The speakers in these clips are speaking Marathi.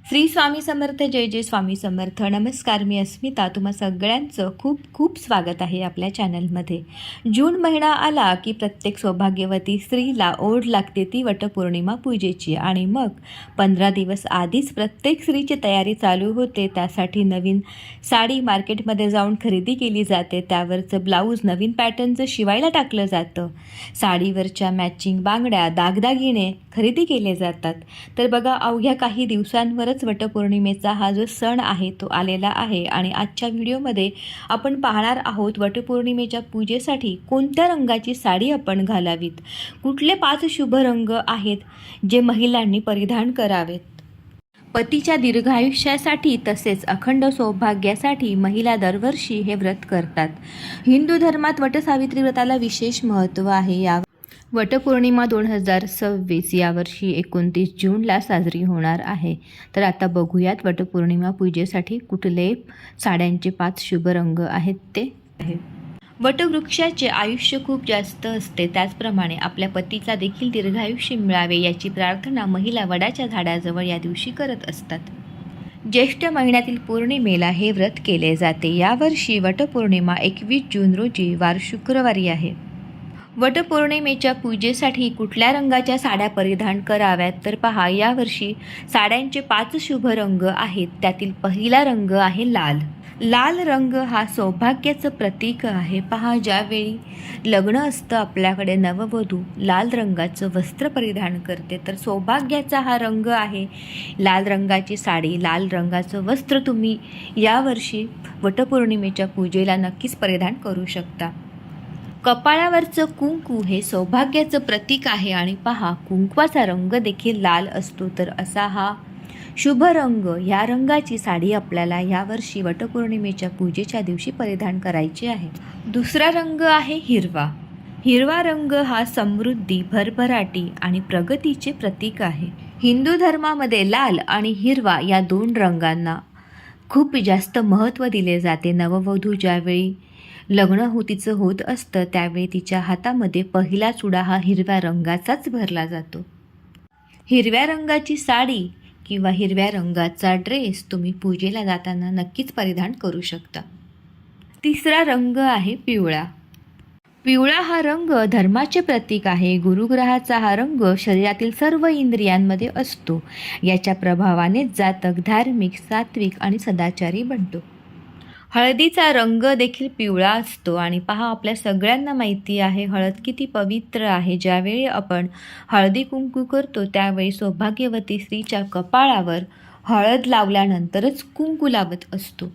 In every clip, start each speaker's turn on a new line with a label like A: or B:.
A: श्री स्वामी समर्थ. जय जय स्वामी समर्थ. नमस्कार, मी अस्मिता. तुम्हा सगळ्यांचं खूप खूप स्वागत आहे आपल्या चॅनलमध्ये. जून महिना आला की प्रत्येक सौभाग्यवती स्त्रीला ओढ लागते ती वटपौर्णिमा पूजेची. आणि मग 15 दिवस आधीच प्रत्येक स्त्रीची तयारी चालू होते. त्यासाठी नवीन साडी मार्केटमध्ये जाऊन खरेदी केली जाते. त्यावरचं ब्लाऊज नवीन पॅटर्नचं शिवायला टाकलं जातं. साडीवरच्या मॅचिंग बांगड्या, दागदागिने खरेदी केले जातात. तर बघा, अवघ्या काही दिवसांवरच वटपौर्णिमेचा हा जो सण आहे तो आलेला आहे. आणि आजच्या व्हिडिओमध्ये आपण पाहणार आहोत वटपौर्णिमेच्या पूजेसाठी कोणत्या रंगाची साडी आपण घालावीत, कुठले 5 शुभ रंग आहेत जे महिलांनी परिधान करावेत. पतीच्या दीर्घायुष्यासाठी तसेच अखंड सौभाग्यासाठी महिला दरवर्षी हे व्रत करतात. हिंदू धर्मात वटसावित्री व्रताला विशेष महत्त्व आहे. या वटपौर्णिमा 2026 यावर्षी 29 जूनला साजरी होणार आहे. तर आता बघूयात वटपौर्णिमा पूजेसाठी कुठले साड्यांचे 5 शुभ रंग आहेत ते आहे. वटवृक्षाचे आयुष्य खूप जास्त असते, त्याचप्रमाणे आपल्या पतीचा देखील दीर्घायुष्य मिळावे याची प्रार्थना महिला वडाच्या झाडाजवळ या दिवशी करत असतात. ज्येष्ठ महिन्यातील पौर्णिमेला हे व्रत केले जाते. यावर्षी वटपौर्णिमा 21 जून रोजी वार शुक्रवारी आहे. वटपौर्णिमेच्या पूजेसाठी कुठल्या रंगाच्या साड्या परिधान कराव्यात, तर पहा, यावर्षी साड्यांचे 5 शुभ रंग आहेत. त्यातील पहिला रंग आहे लाल. लाल रंग हा सौभाग्याचं प्रतीक आहे. पहा, ज्यावेळी लग्न असतं आपल्याकडे नववधू लाल रंगाचं वस्त्र परिधान करते, तर सौभाग्याचा हा रंग आहे. लाल रंगाची साडी, लाल रंगाचं वस्त्र तुम्ही यावर्षी वटपौर्णिमेच्या पूजेला नक्कीच परिधान करू शकता. कपाळावरचं कुंकू हे सौभाग्याचं प्रतीक आहे. आणि पहा, कुंकवाचा रंग देखील लाल असतो. तर असा हा शुभ रंग, ह्या रंगाची साडी आपल्याला यावर्षी वटपौर्णिमेच्या पूजेच्या दिवशी परिधान करायची आहे. दुसरा रंग आहे हिरवा. हिरवा रंग हा समृद्धी, भरभराटी आणि प्रगतीचे प्रतीक आहे. हिंदू धर्मामध्ये लाल आणि हिरवा या 2 रंगांना खूप जास्त महत्त्व दिले जाते. नववधू ज्यावेळी लग्न तिचं होत असतं त्यावेळी तिच्या हातामध्ये पहिला चुडा हा हिरव्या रंगाचाच भरला जातो. हिरव्या रंगाची साडी किंवा हिरव्या रंगाचा ड्रेस तुम्ही पूजेला जाताना नक्कीच परिधान करू शकता. तिसरा रंग आहे पिवळा. पिवळा हा रंग धर्माचे प्रतीक आहे. गुरुग्रहाचा हा रंग शरीरातील सर्व इंद्रियांमध्ये असतो. याच्या प्रभावाने जातक धार्मिक, सात्विक आणि सदाचारी बनतो. हळदीचा रंग देखील पिवळा असतो. आणि पहा, आपल्या सगळ्यांना माहिती आहे हळद किती पवित्र आहे. ज्यावेळी आपण हळदी कुंकू करतो त्यावेळी सौभाग्यवती स्त्रीच्या कपाळावर हळद लावल्यानंतरच कुंकू लावत असतो.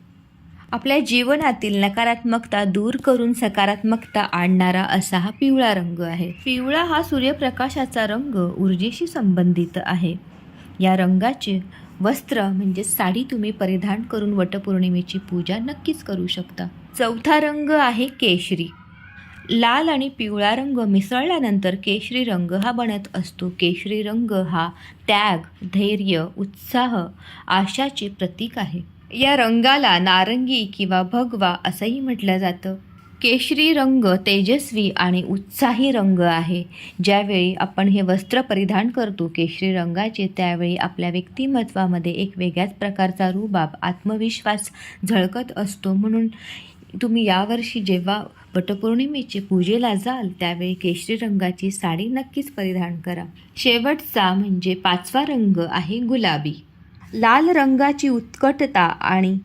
A: आपल्या जीवनातील नकारात्मकता दूर करून सकारात्मकता आणणारा असा हा पिवळा रंग आहे. पिवळा हा सूर्यप्रकाशाचा रंग ऊर्जेशी संबंधित आहे. या रंगाचे वस्त्र म्हणजे साडी तुम्ही परिधान करून वटपौर्णिमेची पूजा नक्कीच करू शकता. चौथा रंग आहे केशरी. लाल आणि पिवळा रंग मिसळल्यानंतर केशरी रंग हा बनत असतो. केशरी रंग हा त्याग, धैर्य, उत्साह, आशाचे प्रतीक आहे. या रंगाला नारंगी किंवा भगवा असंही म्हटलं जातं. केशरी रंग तेजस्वी आणि उत्साही रंग आहे. ज्यावेळी आपण हे वस्त्र परिधान करतो केशरी रंगाचे, त्यावेळी आपल्या व्यक्तिमत्वामध्ये एक वेगळ्याच प्रकारचा रुबाब, आत्मविश्वास झळकत असतो. म्हणून तुम्ही यावर्षी जेव्हा वटपौर्णिमेची पूजेला जाल त्यावेळी केशरी रंगाची साडी नक्कीच परिधान करा. शेवटचा म्हणजे 5वा रंग आहे गुलाबी. लाल रंगाची उत्कटता आणि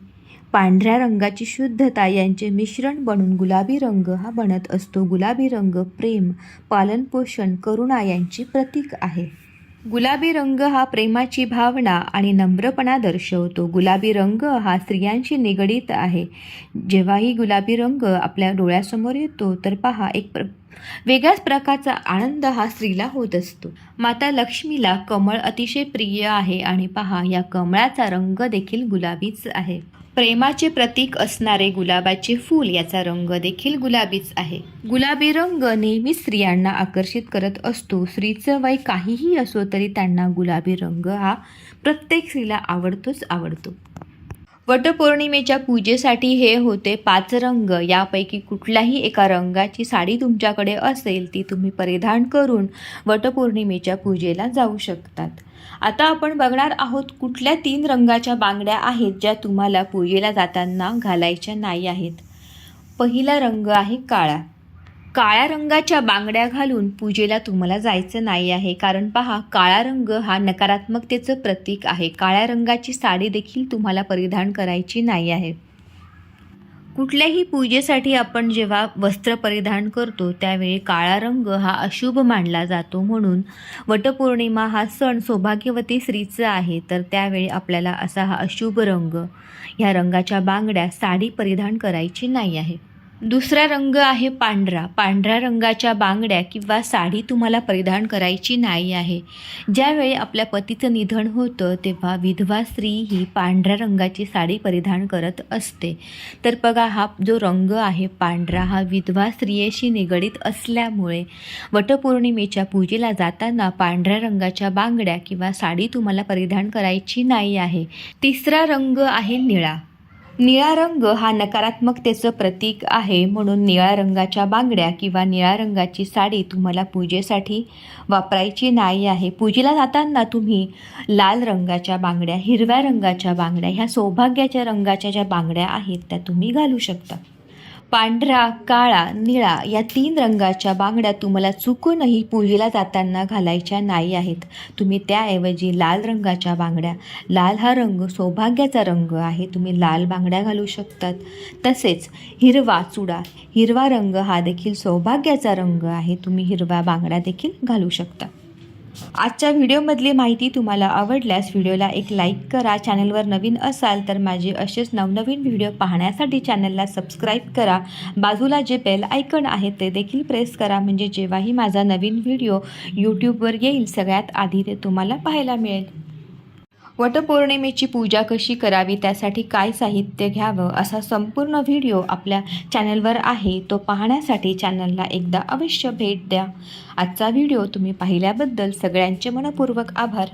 A: पांढऱ्या रंगाची शुद्धता यांचे मिश्रण बनून गुलाबी रंग हा बनत असतो. गुलाबी रंग प्रेम, पालनपोषण, करुणा यांचे प्रतीक आहे. गुलाबी रंग हा प्रेमाची भावना आणि नम्रपणा दर्शवतो. गुलाबी रंग हा स्त्रियांशी निगडीत आहे. जेव्हाही गुलाबी रंग आपल्या डोळ्यासमोर येतो तर पहा, एक वेगळ्याच प्रकारचा आनंद हा स्त्रीला होत असतो. माता लक्ष्मीला कमळ अतिशय प्रिय आहे. आणि पहा, या कमळाचा रंग देखील गुलाबीच आहे. प्रेमाचे प्रतीक असणारे गुलाबाचे फूल याचा रंग देखील गुलाबीच आहे. गुलाबी रंग नेहमी स्त्रियांना आकर्षित करत असतो. स्त्रीचं वय काहीही असो तरी त्यांना गुलाबी रंग हा प्रत्येक स्त्रीला आवडतोच आवडतो. वटपौर्णिमेच्या पूजेसाठी हे होते 5 रंग. यापैकी कुठल्याही एका रंगाची साडी तुमच्याकडे असेल ती तुम्ही परिधान करून वटपौर्णिमेच्या पूजेला जाऊ शकतात. आता आपण बघणार आहोत कुठल्या 3 रंगाच्या बांगड्या आहेत ज्या तुम्हाला पूजेला जाताना घालायच्या नाही आहेत. पहिला रंग आहे काळा. काळ्या रंगाच्या बांगड्या घालून पूजेला तुम्हाला जायचं नाही आहे, कारण पहा काळा रंग हा नकारात्मकतेचं प्रतीक आहे. काळ्या रंगाची साडी देखील तुम्हाला परिधान करायची नाही आहे. कुठल्याही पूजेसाठी आपण जेव्हा वस्त्र परिधान करतो त्यावेळी काळा रंग हा अशुभ मानला जातो. म्हणून वटपौर्णिमा हा सण सौभाग्यवती स्त्रीचा आहे, तर त्यावेळी आपल्याला असा हा अशुभ रंग, ह्या रंगाच्या बांगड्या, साडी परिधान करायची नाही आहे. दुसरा रंग आहे पांढरा. पांढऱ्या रंगाच्या बांगड्या किंवा साडी तुम्हाला परिधान करायची नाही आहे. ज्यावेळी आपल्या पतीचं निधन होतं तेव्हा विधवा स्त्री ही पांढऱ्या रंगाची साडी परिधान करत असते. तर बघा, हा जो रंग आहे पांढरा हा विधवा स्त्रियेशी निगडीत असल्यामुळे वटपौर्णिमेच्या पूजेला जाताना पांढऱ्या रंगाच्या बांगड्या किंवा साडी तुम्हाला परिधान करायची नाही आहे. तिसरा रंग आहे निळा. निळा रंग हा नकारात्मकतेचं प्रतीक आहे, म्हणून निळ्या रंगाच्या बांगड्या किंवा निळ्या रंगाची साडी तुम्हाला पूजेसाठी वापरायची नाही आहे. पूजेला जाताना तुम्ही लाल रंगाच्या बांगड्या, हिरव्या रंगाच्या बांगड्या, ह्या सौभाग्याच्या रंगाच्या ज्या बांगड्या आहेत त्या तुम्ही घालू शकता. पांढरा, काळा, निळा या 3 रंगाच्या बांगड्या तुम्हाला चुकूनही पूजेला जाताना घालायच्या नाही आहेत. तुम्ही त्याऐवजी लाल रंगाच्या बांगड्या, लाल हा रंग सौभाग्याचा रंग आहे, तुम्ही लाल बांगड्या घालू शकतात. तसेच हिरवा चुडा, हिरवा रंग हा देखील सौभाग्याचा रंग आहे, तुम्ही हिरव्या बांगड्या देखील घालू शकता. आजच्या व्हिडिओमधली माहिती तुम्हाला आवडल्यास व्हिडिओला एक लाईक करा. चॅनलवर नवीन असाल तर माझे असेच नवनवीन व्हिडिओ पाहण्यासाठी चॅनलला सबस्क्राईब करा. बाजूला जे बेल आयकॉन आहे ते देखील प्रेस करा, म्हणजे जेव्हाही माझा नवीन व्हिडिओ यूट्यूबवर येईल सगळ्यात आधी ते तुम्हाला पाहायला मिळेल. वटपौर्णिमेची पूजा कशी करावी, त्यासाठी काय साहित्य घ्यावं, असा संपूर्ण व्हिडिओ आपल्या चॅनलवर आहे. तो पाहण्यासाठी चॅनलला एकदा अवश्य भेट द्या. आजचा व्हिडिओ तुम्ही पाहिल्याबद्दल सगळ्यांचे मनपूर्वक आभार.